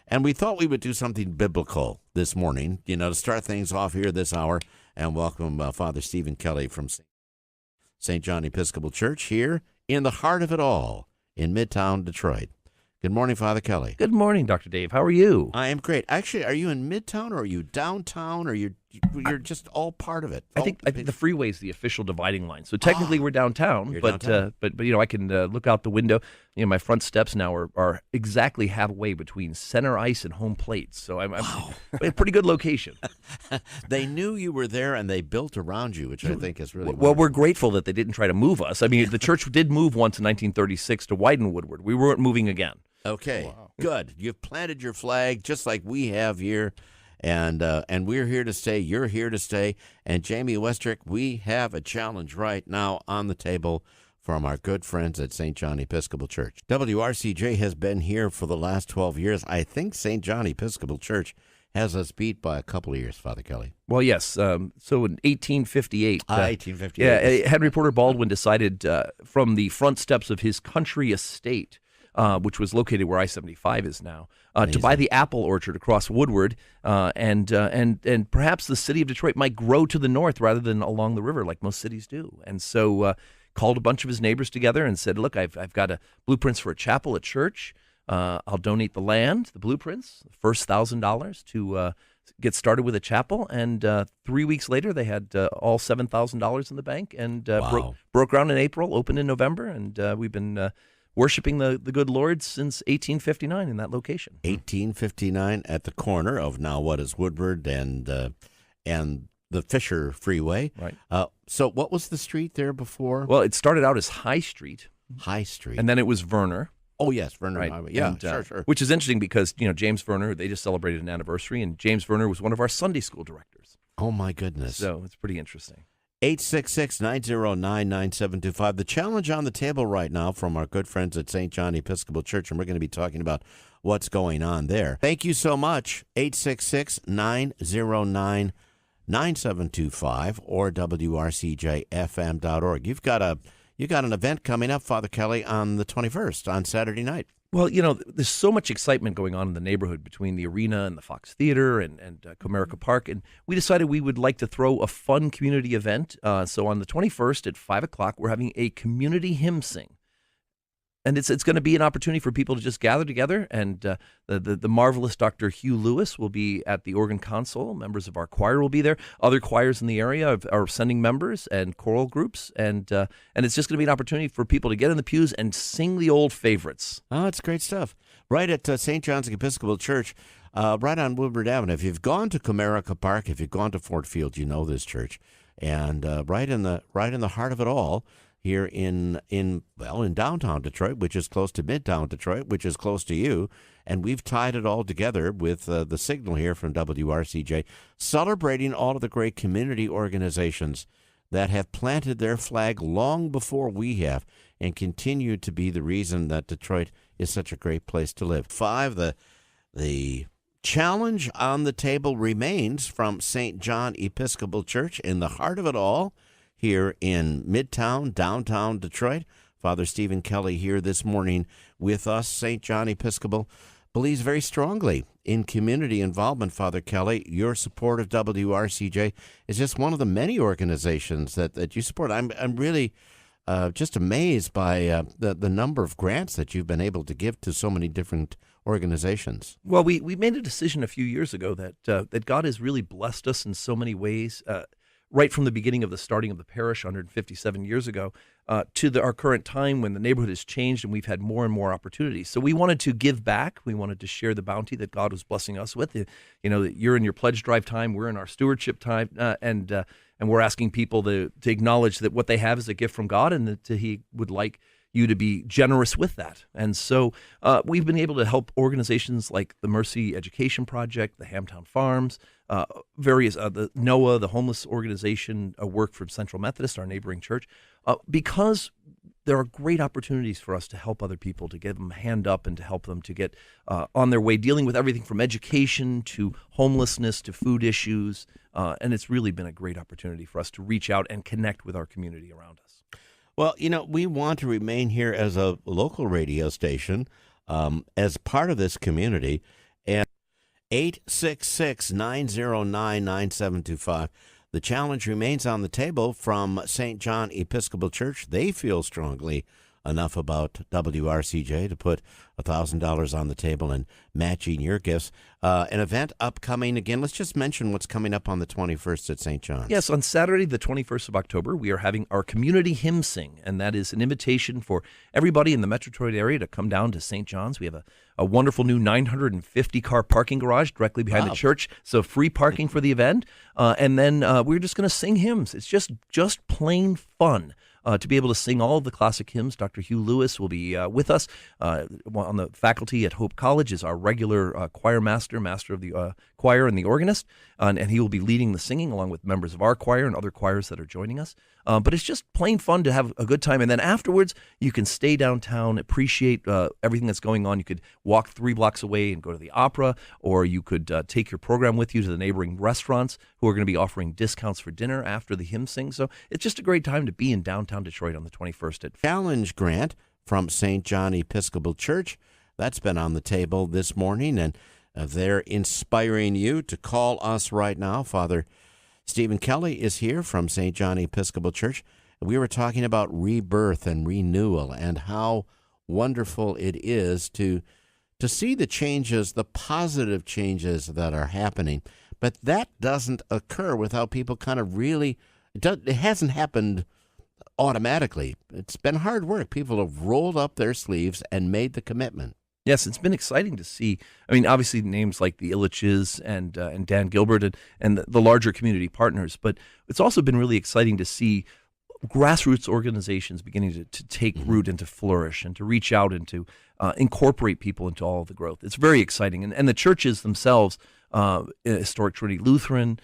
And we thought we would do something biblical this morning, to start things off here this hour, and welcome Father Stephen Kelly from St. John Episcopal Church here in the heart of it all in Midtown Detroit. Good morning, Father Kelly. Good morning, Dr. Dave. How are you? I am great. Actually, are you in Midtown, or are you downtown, or you're just all part of it? I think the freeway is the official dividing line. So technically we're downtown, but I can look out the window. My front steps now are exactly halfway between center ice and home plate. So I'm a pretty good location. They knew you were there, and they built around you, which I think is really well. We're grateful that they didn't try to move us. I mean, the church did move once in 1936 to widen Woodward. We weren't moving again. Okay, Good. You've planted your flag just like we have here, and we're here to stay. You're here to stay. And Jamie Westrick, we have a challenge right now on the table from our good friends at St. John Episcopal Church. WRCJ has been here for the last 12 years. I think St. John Episcopal Church has us beat by a couple of years, Father Kelly. Well, yes. So in 1858, 1858, Henry Porter Baldwin decided from the front steps of his country estate, which was located where I-75 is now, to buy the apple orchard across Woodward, and perhaps the city of Detroit might grow to the north rather than along the river like most cities do. And so called a bunch of his neighbors together and said, look, I've got blueprints for a chapel at church. I'll donate the land, the blueprints, the first $1,000 to get started with a chapel. And 3 weeks later, they had all $7,000 in the bank, and broke ground in April, opened in November, and we've been worshiping the good Lord since 1859 in that location. 1859 at the corner of now what is Woodward and the Fisher Freeway. Right. So what was the street there before? Well, it started out as High Street. High Street. And then it was Verner. Oh, yes, Verner right. Highway. Yeah, and, sure. Which is interesting because, James Verner, they just celebrated an anniversary, and James Verner was one of our Sunday school directors. Oh, my goodness. So it's pretty interesting. 866-909-9725. The challenge on the table right now from our good friends at St. John Episcopal Church, and we're going to be talking about what's going on there. Thank you so much. 866-909-9725 or WRCJFM.org. You got an event coming up, Father Kelly, on the 21st, on Saturday night. Well, there's so much excitement going on in the neighborhood between the arena and the Fox Theater and Comerica Park, and we decided we would like to throw a fun community event. So on the 21st at 5 o'clock, we're having a community hymn sing. And it's going to be an opportunity for people to just gather together, and the marvelous Dr. Hugh Lewis will be at the organ console. Members of our choir will be there. Other choirs in the area are sending members and choral groups, and it's just going to be an opportunity for people to get in the pews and sing the old favorites. Oh, it's great stuff. Right at St. John's Episcopal Church, right on Woodward Avenue. If you've gone to Comerica Park, if you've gone to Fort Field, you know this church, and right in the heart of it all. Here in downtown Detroit, which is close to Midtown Detroit, which is close to you. And we've tied it all together with the signal here from WRCJ, celebrating all of the great community organizations that have planted their flag long before we have and continue to be the reason that Detroit is such a great place to live. The challenge on the table remains from St. John Episcopal Church in the heart of it all, here in Midtown, downtown Detroit. Father Stephen Kelly here this morning with us. St. John Episcopal believes very strongly in community involvement, Father Kelly. Your support of WRCJ is just one of the many organizations that you support. I'm really just amazed by the number of grants that you've been able to give to so many different organizations. Well, we made a decision a few years ago that God has really blessed us in so many ways. Right from the beginning of the starting of the parish 157 years ago to our current time when the neighborhood has changed and we've had more and more opportunities. So we wanted to give back. We wanted to share the bounty that God was blessing us with. You're in your pledge drive time. We're in our stewardship time. And we're asking people to acknowledge that what they have is a gift from God, and that He would like you to be generous with that. And so we've been able to help organizations like the Mercy Education Project, the Hamtown Farms, various the NOAA, the homeless organization, work from Central Methodist, our neighboring church, because there are great opportunities for us to help other people, to give them a hand up and to help them to get on their way, dealing with everything from education to homelessness to food issues. And it's really been a great opportunity for us to reach out and connect with our community around us. Well, we want to remain here as a local radio station, as part of this community. 866-909-9725. The challenge remains on the table from St. John Episcopal Church. They feel strongly enough about WRCJ to put $1,000 on the table and matching your gifts. An event upcoming again. Let's just mention what's coming up on the 21st at St. John's. Yes, on Saturday, the 21st of October, we are having our community hymn sing, and that is an invitation for everybody in the Metro Detroit area to come down to St. John's. We have a wonderful new 950-car parking garage directly behind the church, so free parking for the event. And then we're just going to sing hymns. It's just plain fun. To be able to sing all of the classic hymns. Dr. Hugh Lewis will be with us on the faculty at Hope College is our regular choir master of the choir and the organist, and he will be leading the singing along with members of our choir and other choirs that are joining us. But it's just plain fun to have a good time. And then afterwards, you can stay downtown, appreciate everything that's going on. You could walk 3 blocks away and go to the opera, or you could take your program with you to the neighboring restaurants who are going to be offering discounts for dinner after the hymn sing. So it's just a great time to be in downtown Detroit on the 21st. Challenge grant from St. John Episcopal Church. That's been on the table this morning, and they're inspiring you to call us right now. Father Stephen Kelly is here from St. John Episcopal Church. We were talking about rebirth and renewal and how wonderful it is to see the changes, the positive changes that are happening. But that doesn't occur without people kind of really, it hasn't happened automatically. It's been hard work. People have rolled up their sleeves and made the commitment. Yes, it's been exciting to see. I mean, obviously names like the Illiches and Dan Gilbert and the larger community partners, but it's also been really exciting to see grassroots organizations beginning to take root and to flourish and to reach out and to incorporate people into all of the growth. It's very exciting. And the churches themselves, Historic Trinity Lutheran,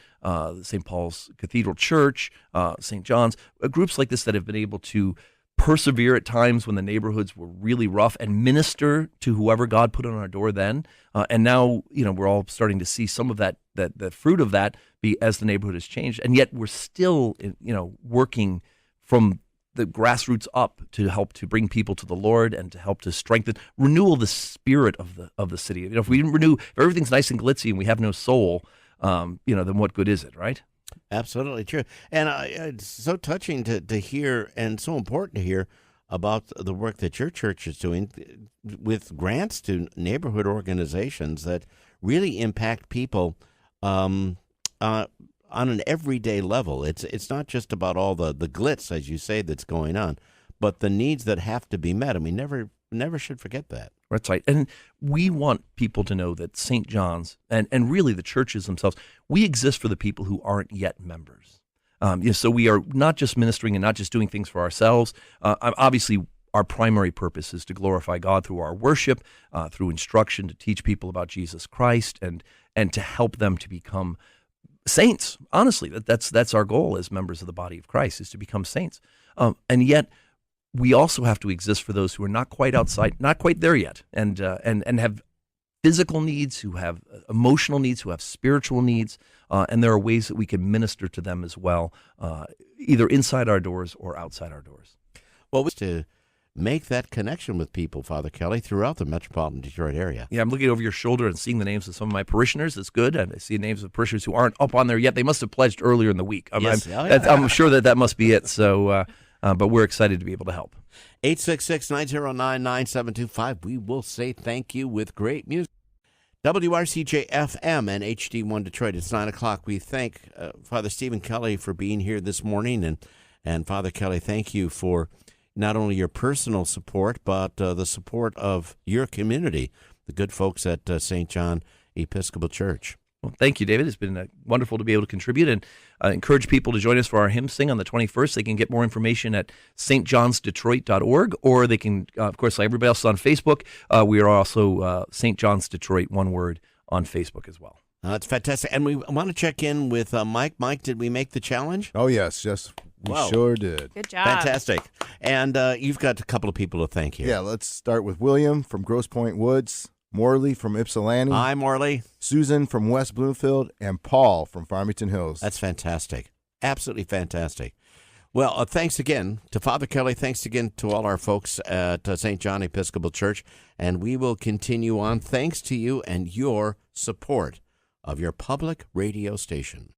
St. Paul's Cathedral Church, St. John's, groups like this that have been able to persevere at times when the neighborhoods were really rough and minister to whoever God put on our door then. And now, we're all starting to see some of that the fruit of that be as the neighborhood has changed. And yet we're still, working from the grassroots up to help to bring people to the Lord and to help to strengthen, renewal the spirit of the city. If we didn't if everything's nice and glitzy and we have no soul, then what good is it, right? Absolutely true. And it's so touching to hear and so important to hear about the work that your church is doing with grants to neighborhood organizations that really impact people on an everyday level. It's not just about all the glitz, as you say, that's going on, but the needs that have to be met. And we never should forget that. That's right. And we want people to know that St. John's and really the churches themselves, we exist for the people who aren't yet members. So we are not just ministering and not just doing things for ourselves. Obviously, our primary purpose is to glorify God through our worship, through instruction, to teach people about Jesus Christ and to help them to become saints. Honestly, that's our goal as members of the body of Christ, is to become saints. And yet, we also have to exist for those who are not quite outside, not quite there yet, and have physical needs, who have emotional needs, who have spiritual needs, and there are ways that we can minister to them as well, either inside our doors or outside our doors. Well, to make that connection with people, Father Kelly, throughout the metropolitan Detroit area. Yeah, I'm looking over your shoulder and seeing the names of some of my parishioners. It's good. And I see names of parishioners who aren't up on there yet. They must have pledged earlier in the week. I'm sure that must be it. So, but we're excited to be able to help. 866-909-9725. We will say thank you with great music. WRCJ FM and HD1 Detroit. It's 9 o'clock. We thank Father Stephen Kelly for being here this morning. And Father Kelly, thank you for not only your personal support, but the support of your community, the good folks at St. John Episcopal Church. Well, thank you, David. It's been wonderful to be able to contribute and encourage people to join us for our hymn sing on the 21st. They can get more information at stjohnsdetroit.org, or they can, of course, like everybody else on Facebook, we are also St. John's Detroit, one word, on Facebook as well. That's fantastic. And we want to check in with Mike. Mike, did we make the challenge? Oh, yes. We sure did. Good job. Fantastic. And you've got a couple of people to thank here. Yeah, let's start with William from Grosse Pointe Woods, Morley from Ypsilanti. Hi, Morley. Susan from West Bloomfield, and Paul from Farmington Hills. That's fantastic. Absolutely fantastic. Well, thanks again to Father Kelly. Thanks again to all our folks at St. John Episcopal Church. And we will continue on thanks to you and your support of your public radio station.